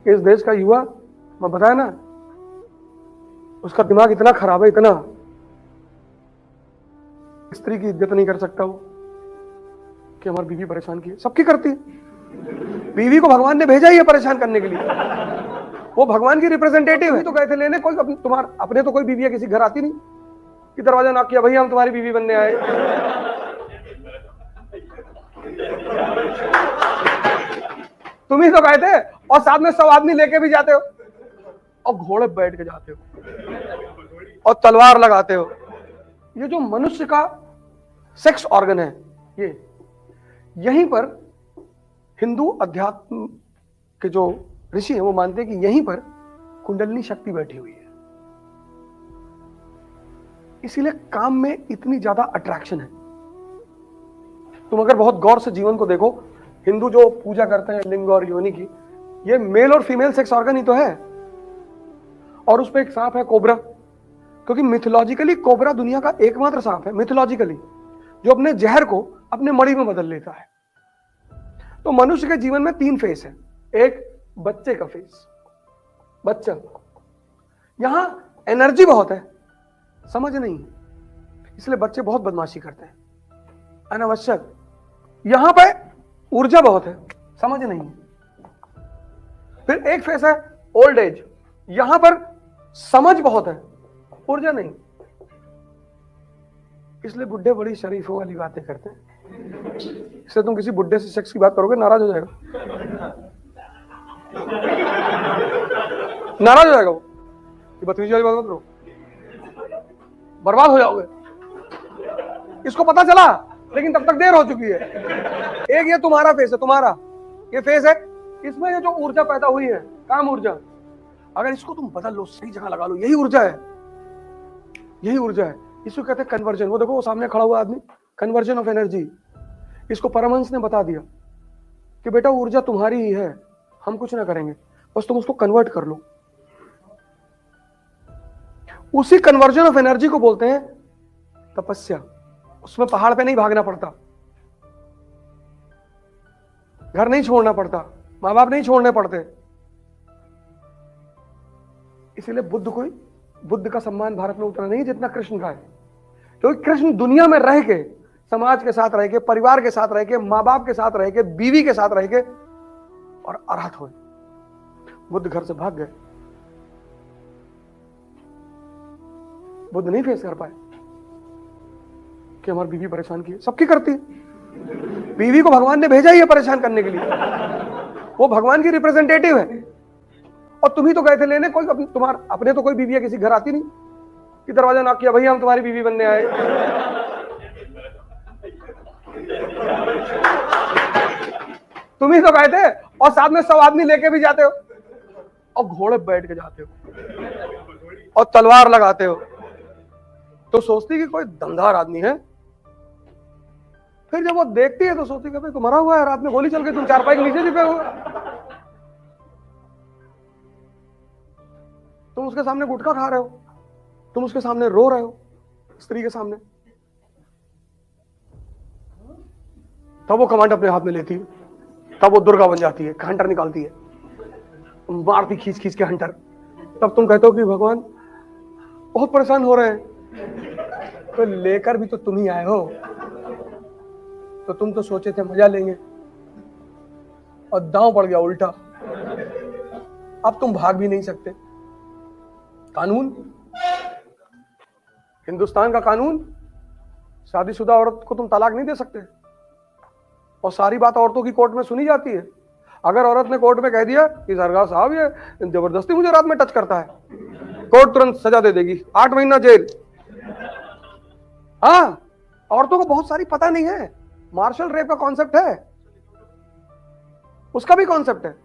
इस देश का युवा, मैं बताया ना, उसका दिमाग इतना खराब है, इतना, स्त्री की इज्जत नहीं कर सकता वो कि हमारी बीवी परेशान की है। सबकी करती है। बीवी को भगवान ने भेजा ही है परेशान करने के लिए, वो भगवान की रिप्रेजेंटेटिव है। तो गए थे लेने, कोई तुम्हारा अपने तो कोई बीवी है किसी घर आती नहीं कि दरवाजा नॉक किया, भैया हम तुम्हारी बीवी बनने आए। तुम ही तो गए थे, और साथ में 100 आदमी लेके भी जाते हो, और घोड़े बैठ के जाते हो, और तलवार लगाते हो। ये जो मनुष्य का सेक्स ऑर्गन है, ये यहीं पर हिंदू अध्यात्म के जो ऋषि हैं वो मानते हैं कि यहीं पर कुंडलिनी शक्ति बैठी हुई है। इसीलिए काम में इतनी ज्यादा अट्रैक्शन है। तुम अगर बहुत गौर से जीवन को देखो, हिंदू जो पूजा करते हैं लिंग और योनि की, ये मेल और फीमेल सेक्स ऑर्गन ही तो है। और उस पे एक सांप है, कोबरा, क्योंकि मिथोलॉजिकली कोबरा दुनिया का एकमात्र सांप है मिथोलॉजिकली जो अपने जहर को अपने मणि में बदल लेता है। तो मनुष्य के जीवन में 3 फेस है। एक बच्चे का फेस, बच्चा, यहां एनर्जी बहुत है, समझ नहीं है, इसलिए बच्चे बहुत बदमाशी करते हैं अनावश्यक। यहां पे ऊर्जा बहुत है, समझ नहीं है। फिर एक फेस है ओल्ड एज, यहां पर समझ बहुत है, ऊर्जा नहीं, इसलिए बुढ़े बड़ी शरीफों वाली बातें करते हैं। इसलिए तुम किसी बुढ़े से सेक्स की बात करोगे, नाराज हो जाएगा, नाराज हो जाएगा वो, बदतमीजी वाली बात मत करो, बर्बाद हो जाओगे। इसको पता चला, लेकिन तब तक देर हो चुकी है। एक ये तुम्हारा फेस है, तुम्हारा ये फेस है, इसमें ये जो ऊर्जा पैदा हुई है, काम ऊर्जा, अगर इसको तुम बदल लो, सही जगह लगा लो, यही ऊर्जा है, यही ऊर्जा है। इसको कहते हैं कन्वर्जन। वो देखो वो सामने खड़ा हुआ आदमी, कन्वर्जन ऑफ एनर्जी। इसको परमहंस ने बता दिया कि बेटा ऊर्जा तुम्हारी ही है, हम कुछ ना करेंगे, बस तुम उसको कन्वर्ट कर लो। उसी कन्वर्जन ऑफ एनर्जी को बोलते हैं तपस्या। उसमें पहाड़ पे नहीं भागना पड़ता, घर नहीं छोड़ना पड़ता, मां बाप नहीं छोड़ने पड़ते। इसीलिए बुद्ध का सम्मान भारत में उतना नहीं जितना कृष्ण का है, क्योंकि कृष्ण दुनिया में रह के, समाज के साथ रह के, परिवार के साथ रह के, मां बाप के साथ रह के, बीवी के साथ रह के, और अरहत हुए। बुद्ध घर से भाग गए, बुद्ध नहीं फेस कर पाए कि हमारी बीवी परेशान की है। सबकी करती है। बीवी को भगवान ने भेजा ही है परेशान करने के लिए, वो भगवान की रिप्रेजेंटेटिव है। और तुम ही तो गए थे लेने, कोई तुम्हारा अपने तो कोई बीवी है किसी घर आती नहीं कि दरवाजा नॉक किया, भैया हम तुम्हारी बीवी बनने आए। तुम ही तो गए थे, और साथ में 100 आदमी लेके भी जाते हो, और घोड़े बैठ के जाते हो, और तलवार लगाते हो, तो सोचती कि कोई दमदार आदमी है। फिर जब वो देखती है तो सोचती कि भाई तो मरा हुआ है, रात में गोली चल गई, तुम चारपाई के नीचे छिपे हुए, तुम उसके सामने गुटखा खा रहे हो, तुम उसके सामने रो रहे हो, स्त्री के सामने। तब वो कमांड अपने हाथ में लेती है, तब वो दुर्गा बन जाती है, हंटर निकालती है, मारती खींच खींच के हंटर। तब तुम कहते हो कि भगवान बहुत परेशान हो रहे हैं, तो लेकर भी तो तुम ही आए हो, तो तुम तो सोचे थे मजा लेंगे, और दांव पड़ गया उल्टा। अब तुम भाग भी नहीं सकते। कानून, हिंदुस्तान का कानून, शादीशुदा औरत को तुम तलाक नहीं दे सकते, और सारी बात औरतों की कोर्ट में सुनी जाती है। अगर औरत ने कोर्ट में कह दिया कि सरकार साहब ये जबरदस्ती मुझे रात में टच करता है, कोर्ट तुरंत सजा दे देगी, 8 महीना जेल। हाँ, औरतों को बहुत सारी पता नहीं है। मार्शल रेप का कॉन्सेप्ट है, उसका भी कॉन्सेप्ट है।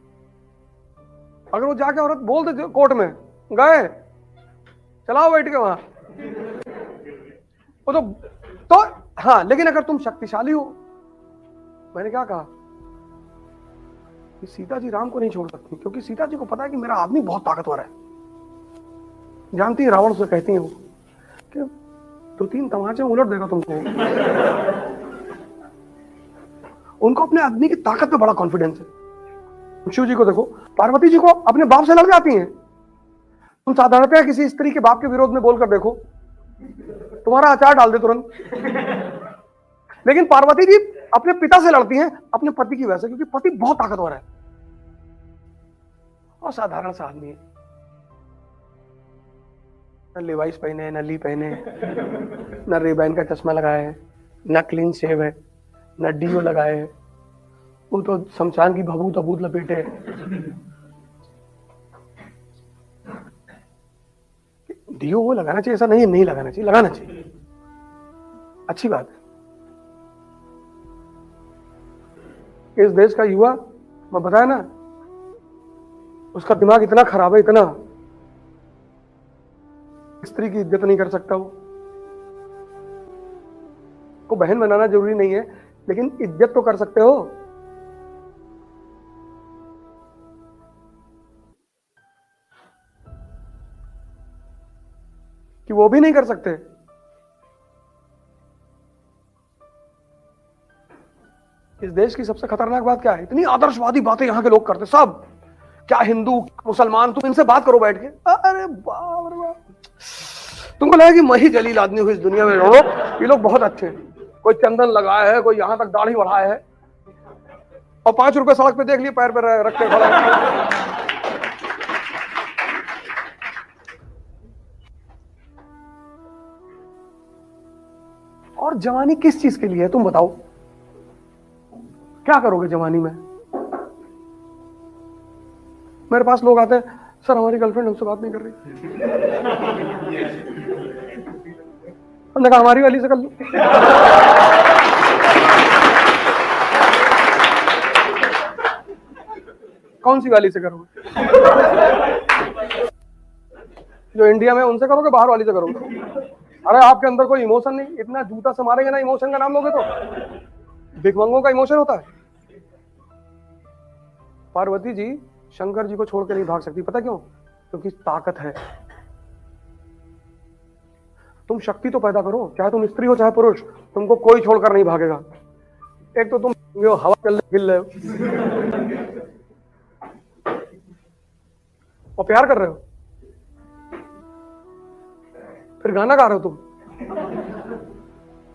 अगर वो जाके औरत बोल दे कोर्ट में, गए चलाओ बैठ के वहां, वो तो हाँ, लेकिन अगर तुम शक्तिशाली हो, मैंने क्या कहा कि सीता जी राम को नहीं छोड़ सकती, क्योंकि सीता जी को पता है कि मेरा आदमी बहुत ताकतवर है। जानती है रावण से कहती है वो कि 2-3 तमाचे उलट देगा तुमको। उनको अपने आदमी की ताकत पे बड़ा कॉन्फिडेंस है। शिव जी को देखो, पार्वती जी को अपने बाप से लड़ जाती हैं। तुम साधारणतः किसी स्त्री के बाप के विरोध में बोलकर देखो, तुम्हारा अचार डाल दे तुरंत। लेकिन पार्वती जी अपने पिता से लड़ती हैं अपने पति की वजह से, क्योंकि पति बहुत ताकतवर है और साधारण सा आदमी है। न लेवाइस पहने, न ली पहने, न रेबैन का चश्मा लगाए है, न क्लीन शेव है, न डीओ लगाए है। वो तो शमशान की भभूत अभूत लपेटे है। डीओ वो लगाना चाहिए, ऐसा नहीं नहीं लगाना चाहिए, लगाना चाहिए, अच्छी बात है। इस देश का युवा, मैं बताया ना, उसका दिमाग इतना खराब है, इतना, स्त्री की इज्जत नहीं कर सकता वो। को बहन बनाना जरूरी नहीं है, लेकिन इज्जत तो कर सकते हो। कि वो भी नहीं कर सकते। इस देश की सबसे खतरनाक बात क्या है? इतनी आदर्शवादी बातें यहां के लोग करते, सब क्या हिंदू मुसलमान, तुम इनसे बात करो बैठ के, अरे बाप रे बाप, तुमको लगा कि मैं ही जलील आदमी हूं इस दुनिया में। ये लोग बहुत अच्छे हैं, कोई चंदन लगाया है, कोई यहां तक दाढ़ी बढ़ाया है, और 5 रुपए सड़क पे देख लिए पैर पर रख के खड़ा है। और जवानी किस चीज के लिए है तुम बताओ? क्या करोगे जवानी में? मेरे पास लोग आते हैं, सर हमारी गर्लफ्रेंड हमसे बात नहीं कर रही। हमने कहा हमारी वाली से कर लो। कौन सी वाली से करोगे? जो इंडिया में उनसे करोगे, बाहर वाली से करोगे? अरे आपके अंदर कोई इमोशन नहीं, इतना जूता से मारेंगे ना, इमोशन का नाम लोगे तो? भिखमंगों का इमोशन होता है। पार्वती जी शंकर जी को छोड़ के नहीं भाग सकती, पता क्यों? क्योंकि ताकत है। तुम शक्ति तो पैदा करो, चाहे तुम स्त्री हो चाहे पुरुष, तुमको कोई छोड़कर नहीं भागेगा। एक तो तुम हवा चल हिल रहे हो और प्यार कर रहे हो, फिर गाना गा रहे हो तुम,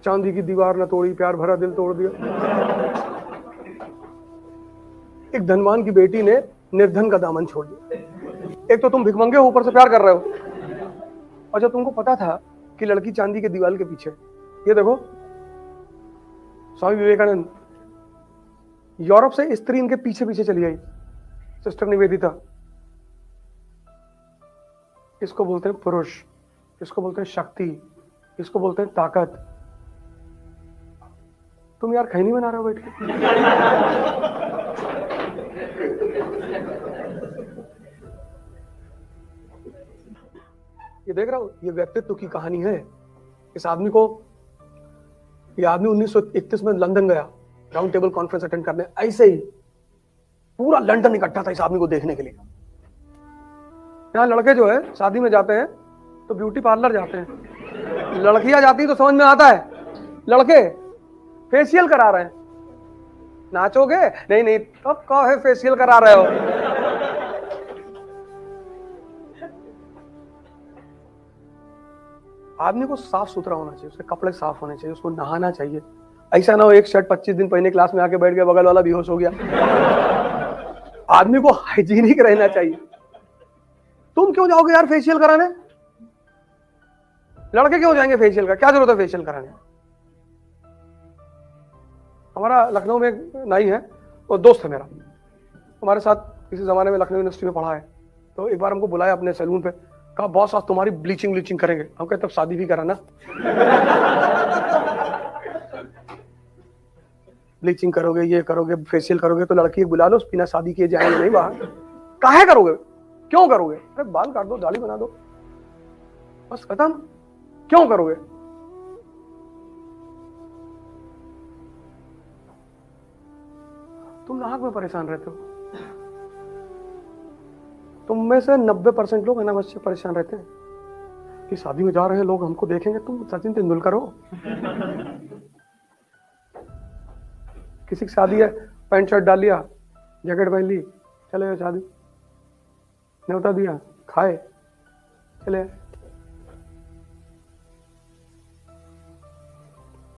चांदी की दीवार न तोड़ी, प्यार भरा दिल तोड़ दिया। एक धनवान की बेटी ने निर्धन का दामन छोड़ दिया। एक तो तुम भिखमंगे हो, ऊपर से प्यार कर रहे हो। और जब तुमको पता था कि लड़की चांदी के दीवार के पीछे, ये देखो स्वामी विवेकानंद, यूरोप से स्त्री इनके पीछे पीछे चली आई, सिस्टर निवेदिता। इसको बोलते हैं पुरुष, इसको बोलते हैं शक्ति, इसको बोलते हैं ताकत। तुम यार खैनी बना रहे हो बैठ के। ये देख रहा हो, ये व्यक्तित्व की कहानी है। इस आदमी को, ये आदमी 1931 में लंदन गया राउंड टेबल कॉन्फ्रेंस अटेंड करने। ऐसे ही पूरा लंदन इकट्ठा था इस आदमी को देखने के लिए। यहाँ लड़के जो है शादी में जाते हैं तो ब्यूटी पार्लर जाते हैं, लड़कियां जाती तो समझ में आता है, लड़के फेशियल करा रहे हैं। नाचोगे? नहीं नहीं, तब कहो है फेशियल करा रहे हो। आदमी को साफ सुथरा होना चाहिए, उसके कपड़े साफ होने चाहिए, उसको नहाना चाहिए। ऐसा ना हो एक शर्ट 25 दिन पहले क्लास में आके बैठ गया, बगल वाला बेहोश हो गया। आदमी को हाइजीनिक रहना चाहिए। तुम क्यों जाओगे यार फेशियल कराने? लड़के क्यों जाएंगे फेशियल का? क्या जरूरत है फेशियल कराने? हमारा लखनऊ में एक नाई है, वो दोस्त है मेरा, हमारे साथ किसी जमाने में लखनऊ यूनिवर्सिटी में पढ़ा है। तो एक बार हमको बुलाया अपने सैलून पे, कहा बॉस आज तुम्हारी ब्लीचिंग करेंगे। हम कहते तब शादी भी कराना। ब्लीचिंग करोगे, ये करोगे, फेशियल करोगे तो लड़की बुला लो, बिना शादी किए जाएंगे नहीं बाहर। काहे करोगे? क्यों करोगे? अरे बाल काट दो, दाढ़ी बना दो, बस खत्म। क्यों करोगे? तुम नाहक में परेशान रहते हो। तुम में से 90% लोग अनावश्यक से परेशान रहते हैं कि शादी में जा रहे हैं लोग हमको देखेंगे। तुम सचिन तेंदुलकर हो? किसी की शादी है, पैंट शर्ट डाल लिया, जैकेट पहन ली, चले शादी न्योता दिया, खाए, चले